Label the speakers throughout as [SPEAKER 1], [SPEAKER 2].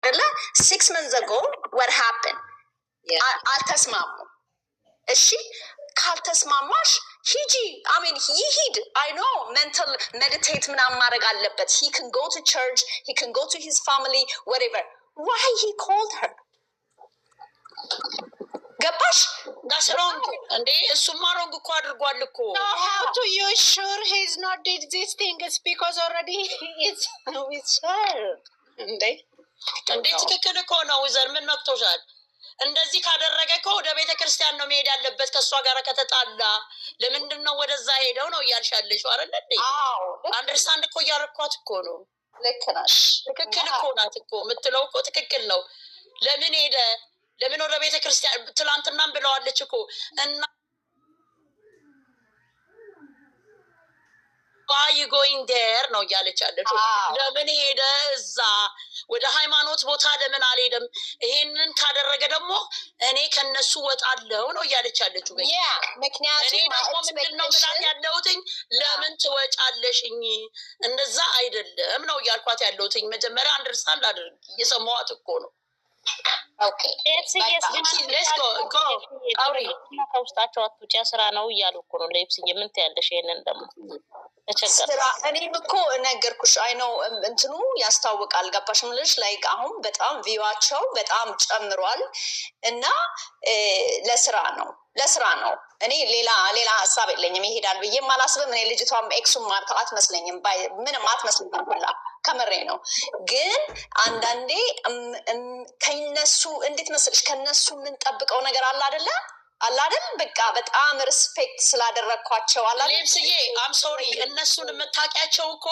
[SPEAKER 1] 6 months ago what happened? አልተስማሙ። እሺ ካልተስማማሽ ሂጂ I mean ይሂድ I know mental meditate ምናምን ማድረግ አለበት. He can go to church, he can go to his family, whatever. Why he called her? ገባሽ?
[SPEAKER 2] That's wrong. And እሱማ wrong እኮ አድርጓል እኮ.
[SPEAKER 3] No, how to you sure he's not did this thing? It's because already it's with her.
[SPEAKER 2] እንዴ ትክክል እኮ ነው ወይዘር ምን ነክቶሻል? እንደዚህ ካደረገ እኮ ወደ ቤተ ክርስቲያን ነው መሄድ ያለበት ከሷ ጋር ከተጣላ ለምንድን ነው ወደዛ ሄደው ነው ያልሻለሽ አይደል እንዴ? አንደርስታንድ እኮ ያረኳት እኮ ነው።
[SPEAKER 1] ልክ ነሽ።
[SPEAKER 2] ትክክል እኮ ናት እኮ የምትለው እኮ ትክክል ነው። ለምን ሄደ? ለምን ወደ ቤተ ክርስቲያን ትላንትናም ብለዋለች እኮ እና why you going there ነው ያለች አለችው። ለምን ሄደ እዛ ወደ ሃይማኖት ቦታ ለምን አልሄደም? ይሄንን ካደረገ ደግሞ እኔ ከነሱ ወጣለው ነው ያለች አለችው።
[SPEAKER 1] ምክንያቱም
[SPEAKER 2] ምንድነው ብላት ያለውትኝ ለምን ትወጫለሽኝ? እንደዛ አይደለም ነው ያልኳት ያለውትኝ። መጀመሪያ አንደርስታንድ አድርግ እየሰማዋት እኮ ነው።
[SPEAKER 1] Okay.
[SPEAKER 2] Let's go. አውሪ
[SPEAKER 4] ከውስጣቸው አትውጪ ስራ ነው እያሉ እኮ ነው። ለይብስ ምን ትያለሽ? ይሄንን ደግሞ ተቸገረ።
[SPEAKER 1] እኔም እኮ ነገርኩሽ። አይ ነው እንትኑ ያስታውቃል። ገባሽ ምልሽ ላይክ አሁን በጣም ቪዋቸው በጣም ጨምሯል እና ለስራ ነው። እኔ ሌላ ሐሳብ የለኝም። ይሄዳል ብዬ ማላስብም። እኔ ልጅቷም ኤክሱም ማርታ አትመስለኝም። ምንም አትመስለኝም ሁላ ከመሬ ነው። ግን አንዳንዴ ከነሱ እንዴት መስልሽ ከነሱ ምን ጠብቀው ነገር አለ አይደለ? በቃ በጣም ሪስፔክት ስላደረኳቸው
[SPEAKER 2] ሌብስዬ አም ሶሪ እነሱን የምታውቂያቸው እኮ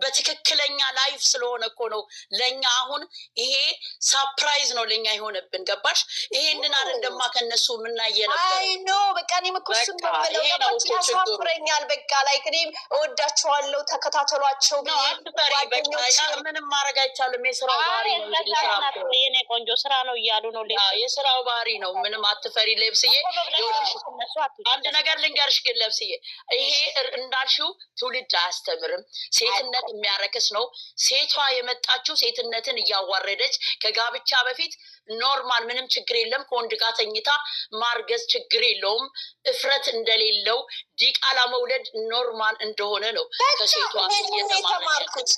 [SPEAKER 2] በትክክለኛ ላይፍ ስለሆነ እኮ ነው። ለኛ አሁን ይሄ ሰርፕራይዝ ነው ለኛ የሆነብን። ገባሽ? ይሄንን አይደለማ ከነሱ ምናየ ነበር።
[SPEAKER 1] አይ ኖ በቃ እኔም እኮ እሱን ነው የምለው። ያሳፍረኛል። በቃ ላይክ እኔም እወዳቸዋለሁ፣ ተከታተሏቸው ብዬ
[SPEAKER 2] ምንም ማድረግ አይቻልም። የስራው ባህሪ ነው።
[SPEAKER 4] የኔ ቆንጆ ስራ ነው እያሉ ነው።
[SPEAKER 2] የስራው ባህሪ ነው። ምንም አትፈሪ ሌብስዬ። አንድ ነገር ልንገርሽ ግን ለብስዬ ይሄ እንዳልሽው ትውልድ አያስተምርም። ሴትነት የሚያረክስ ነው። ሴቷ የመጣችው ሴትነትን እያዋረደች ከጋብቻ በፊት ኖርማል ምንም ችግር የለም ከወንድ ጋር ተኝታ ማርገዝ ችግር የለውም። እፍረት እንደሌለው ዲቃላ መውለድ ኖርማል እንደሆነ ነው ከሴቷ እየተማረች።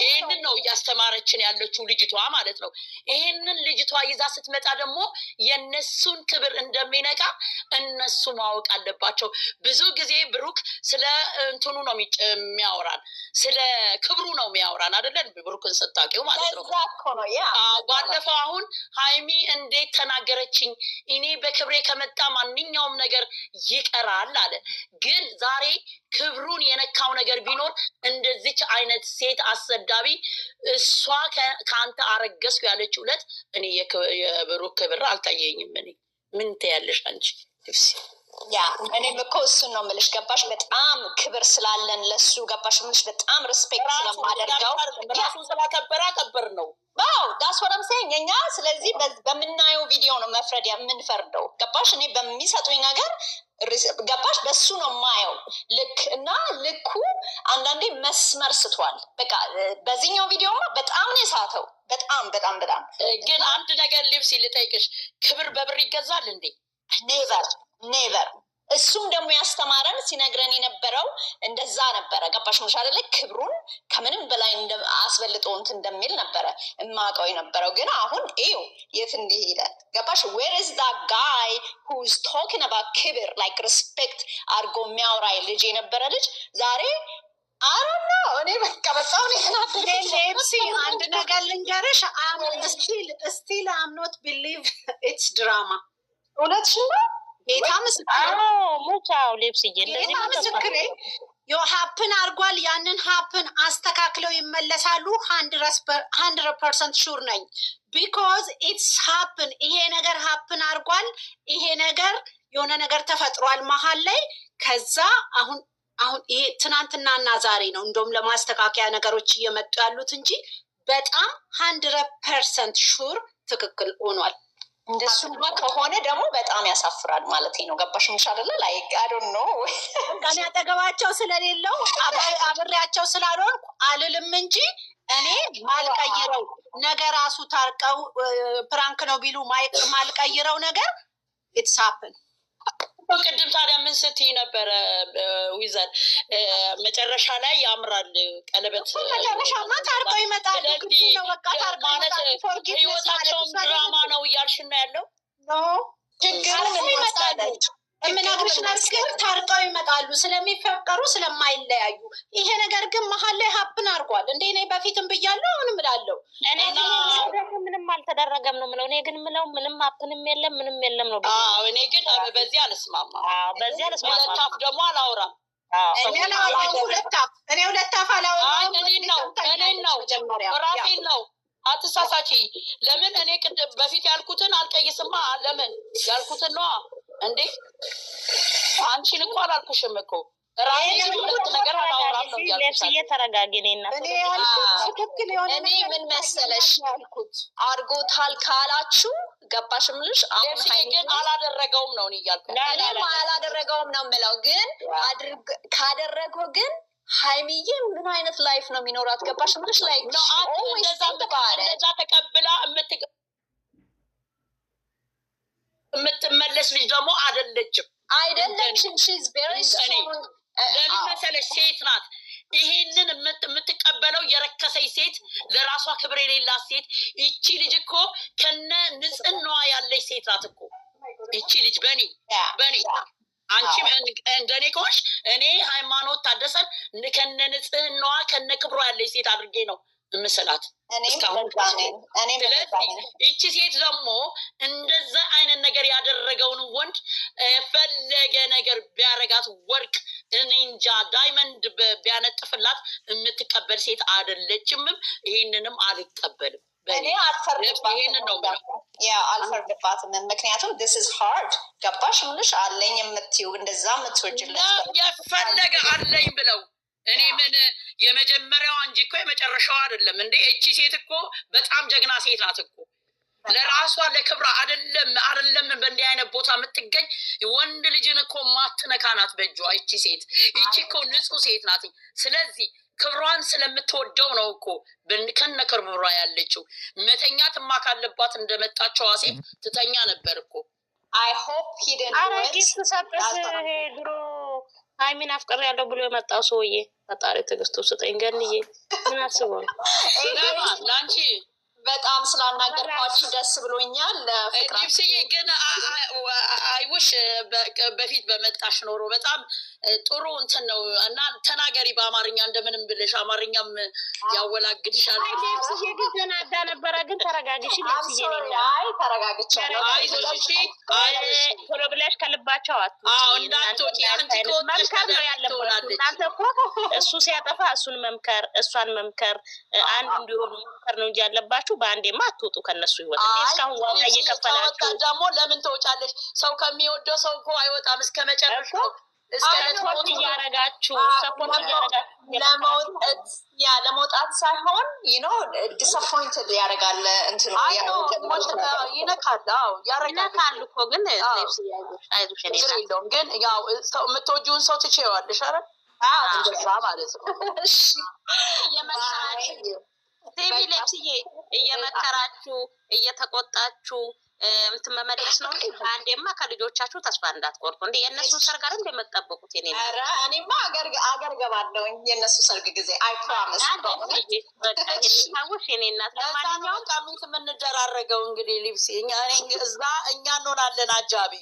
[SPEAKER 2] ይሄንን ነው እያስተማረችን ያለችው ልጅቷ ማለት ነው። ይሄንን ልጅቷ ይዛ ስትመጣ ደግሞ የነሱን ክብር እንደሚነቃ እነሱ ማወቅ አለባቸው። ብዙ ጊዜ ብሩክ ስለ እንትኑ ነው የሚያወራን፣ ስለ ክብሩ ነው የሚያወራን አይደለም? ብሩክን ስታውቂው ማለት ነው። ባለፈው አሁን ሃይሚ እንዴት ተናገረችኝ? እኔ በክብሬ ከመጣ ማንኛውም ነገር ይቀራል አለ። ግን ዛሬ ክብሩን የነካው ነገር ቢኖር እንደዚች አይነት ሴት አሰዳቢ እሷ ከአንተ አረገዝኩ ያለችው ዕለት እኔ የብሩክ ክብር አልታየኝም። እኔ ምን ትያለሽ አንቺ?
[SPEAKER 1] እኔም እኮ እሱን ነው የምልሽ። ገባሽ? በጣም ክብር ስላለን ለሱ ገባሽ ምልሽ በጣም ሪስፔክት ስለማደርገው
[SPEAKER 2] ራሱን ስላከበረ አከበር ነው።
[SPEAKER 1] ዳስ ወደም ሰኝ እኛ ስለዚህ በምናየው ቪዲዮ ነው መፍረድ የምንፈርደው። ገባሽ? እኔ በሚሰጡኝ ነገር ገባሽ በሱ ነው ማየው። ልክ እና ልኩ አንዳንዴ መስመር ስቷል። በቃ በዚህኛው ቪዲዮማ በጣም ነው የሳተው። በጣም
[SPEAKER 2] ግን አንድ ነገር ልብስ ልጠይቅሽ፣ ክብር በብር ይገዛል እንዴ?
[SPEAKER 1] ኔቨር እሱም ደግሞ ያስተማረን ሲነግረን የነበረው እንደዛ ነበረ። ገባሽ ምሽ አይደለ? ክብሩን ከምንም በላይ አስበልጦ እንትን እንደሚል ነበረ እማውቀው የነበረው። ግን አሁን ይው የት እንዲሄደ ገባሽ? where is that guy who is talking about ክብር like respect አድርጎ የሚያወራ ልጅ የነበረ ልጅ ዛሬ አረና እኔ በቃ በጣም
[SPEAKER 3] ሌፕሲ አንድ ነገር ልንገርሽ። still I'm not believe it's drama።
[SPEAKER 1] እውነትሽ ነው።
[SPEAKER 3] ጌታ ምስክሬ
[SPEAKER 4] ሙቻው ሌፕስዬ
[SPEAKER 3] ጌታ ምስክሬ ሀፕን አርጓል። ያንን ሀፕን አስተካክለው ይመለሳሉ። 100% ሹር ነኝ። ቢኮዝ ኢትስ ሀፕን ይሄ ነገር ሀፕን አርጓል። ይሄ ነገር የሆነ ነገር ተፈጥሯል መሀል ላይ። ከዛ አሁን ይሄ ትናንትናና ዛሬ ነው እንደውም ለማስተካከያ ነገሮች እየመጡ ያሉት እንጂ በጣም 100% ሹር ትክክል ሆኗል።
[SPEAKER 1] እንደሱማ ከሆነ ደግሞ በጣም ያሳፍራል ማለት ነው። ገባሽ ምሻለለ ላይ አዶን ነው
[SPEAKER 3] ከኔ አጠገባቸው ስለሌለው አብሬያቸው ስላልሆንኩ አልልም እንጂ እኔ ማልቀይረው ነገር ራሱ ታርቀው ፕራንክ ነው ቢሉ ማልቀይረው ነገር ኢትስ ሃፕን።
[SPEAKER 2] ቅድም ታዲያ ምን ስትይ ነበረ ዊዘር? መጨረሻ ላይ ያምራል ቀለበት
[SPEAKER 3] መጨረሻማ ታርቀው ይመጣሉ። ነው በቃ ታርቀው ይመጣሉ።
[SPEAKER 2] ህይወታቸውም ድራማ ነው እያልሽና ያለው
[SPEAKER 3] ችግሩ ይመጣሉ። የምናግርሽ ነገር ታርቀው ይመጣሉ ስለሚፈቀሩ ስለማይለያዩ። ይሄ ነገር ግን መሀል ላይ ሀፕን አድርጓል። እንደ እኔ በፊትም ብያለሁ አሁንም እላለሁ።
[SPEAKER 4] እኔ ምንም አልተደረገም ነው የምለው። እኔ ግን ምለው ምንም ሀፕንም የለም ምንም የለም ነው።
[SPEAKER 2] እኔ ግን በዚህ አልስማማም።
[SPEAKER 4] በዚህ አልስማማም።
[SPEAKER 2] ሁለት አፍ ደግሞ አላወራም።
[SPEAKER 3] እኔ ሁለት አፍ አላወራም።
[SPEAKER 2] እኔን ነው ራሴን ነው። አትሳሳቺ። ለምን እኔ ቅድም በፊት ያልኩትን አልቀይስማ። ለምን ያልኩትን ነዋ እንዴ። አንቺን እኮ አላልኩሽም እኮ ሁለት ነገር አላወራም ነው
[SPEAKER 4] ተረጋጊ።
[SPEAKER 1] እኔ ምን መሰለሽ አድርጎታል ካላችሁ ገባሽ ምልሽ።
[SPEAKER 2] ግን አላደረገውም ነው እያልኩ
[SPEAKER 1] እኔም አላደረገውም ነው የምለው። ግን ካደረገው ግን ሀይሚዬ ምን አይነት ላይፍ ነው የሚኖራት? ገባሽ ምልሽ ላይ
[SPEAKER 2] እንደዛ ተቀብላ የምትመለስ ልጅ ደግሞ አይደለችም። ለምን መሰለሽ ሴት ናት። ይሄንን የምትቀበለው የረከሰች ሴት፣ ለራሷ ክብር የሌላት ሴት። ይቺ ልጅ እኮ ከነ ንጽህናዋ ያለች ሴት ናት እኮ ይቺ ልጅ። በኔ አንቺም እንደኔ ከሆንሽ እኔ ሃይማኖት ታደሰን ከነ ንጽህናዋ ከነ ክብሯ ያለች ሴት አድርጌ ነው ምስላት እስካሁን። ስለዚህ ይቺ ሴት ደግሞ እንደዛ አይነት ነገር ያደረገውን ወንድ ፈለገ ነገር ቢያረጋት ወርቅ እንጃ ዳይመንድ ቢያነጥፍላት የምትቀበል ሴት አይደለችምም። ይሄንንም አልቀበልም።
[SPEAKER 1] እኔ ይሄንን ነው አልፈርድባትም። ምክንያቱም this is hard ገባሽ ምልሽ አለኝ የምትይው እንደዛ የምትወጅለት
[SPEAKER 2] የፈለገ አለኝ ብለው እኔ ምን የመጀመሪያዋ እንጂ እኮ የመጨረሻዋ አይደለም እንዴ። እቺ ሴት እኮ በጣም ጀግና ሴት ናት እኮ። ለራሷ ለክብራ አይደለም በእንዲህ አይነት ቦታ የምትገኝ ወንድ ልጅን እኮ ማትነካ ናት በእጇ እቺ ሴት። እቺ እኮ ንጹህ ሴት ናት። ስለዚህ ክብሯን ስለምትወደው ነው እኮ ከነ ክብሯ ያለችው። መተኛትማ ካለባት እንደመጣችው ሴት ትተኛ ነበር እኮ።
[SPEAKER 1] I hope he didn't do it.
[SPEAKER 4] ድሮ ሀይሚን አፍቅር ያለው ብሎ የመጣው ሰውዬ ፈጣሪ ትዕግስቱ ስጠኝ። ገንዬ ምን አስበው ነው?
[SPEAKER 2] ለአንቺ
[SPEAKER 1] በጣም ስላናገርኳችሁ ደስ ብሎኛል።
[SPEAKER 2] ጂፕስዬ ግን አይውሽ በፊት በመጣሽ ኖሮ በጣም ጥሩ እንትን ነው እና ተናገሪ በአማርኛ እንደምንም ብለሽ። አማርኛም ያወላግድሻል።
[SPEAKER 4] ጂፕስዬ ግን ተናዳ ነበረ። ግን ተረጋግሽ ጂፕስዬ ነኝ።
[SPEAKER 1] ተረጋግቻለሁ።
[SPEAKER 2] አይዞሽ
[SPEAKER 4] ቶሎ ብለሽ ከልባቸው
[SPEAKER 2] እንዳትወጪ። አንቺ
[SPEAKER 4] መምከር ነው ያለባችሁ እናንተ እኮ። እሱ ሲያጠፋ እሱን መምከር እሷን መምከር አንድ እንዲሆኑ መምከር ነው እንጂ ያለባችሁ በአንዴማ አትወጡ ከነሱ ህይወት። እስካሁን ዋጋ እየከፈላችሁ
[SPEAKER 2] ደግሞ ለምን ትወጫለሽ? ሰው ከሚወደው ሰው እኮ አይወጣም እስከ መጨረሻው።
[SPEAKER 4] ሰፖርት እያረጋችሁ
[SPEAKER 1] ለመውጣት ሳይሆን ዲስአፖይንትድ ያደርጋል። እንትኑ
[SPEAKER 2] ይነካል እኮ ግን አይዞሽ የለውም። ግን ያው የምትወጂውን ሰው ትችይዋለሽ። ኧረ እንደዛ ማለት ነው።
[SPEAKER 4] ቲቪ ሌፕስዬ እየመከራችሁ እየተቆጣችሁ እንትን መመለስ ነው። አንዴማ ከልጆቻችሁ ተስፋ እንዳትቆርጡ። እንደ የእነሱን ሰርግ አይደል እንደምትጠብቁት?
[SPEAKER 1] እኔማ አገር ገባለሁ የእነሱ ሰርግ ጊዜ አይ ፕሮሚስ።
[SPEAKER 4] ታውሽ የኔ እናት። ለማንኛውም
[SPEAKER 2] ቃሚት የምንደራረገው እንግዲህ ሊፕሲ እኛ እንሆናለን አጃቢ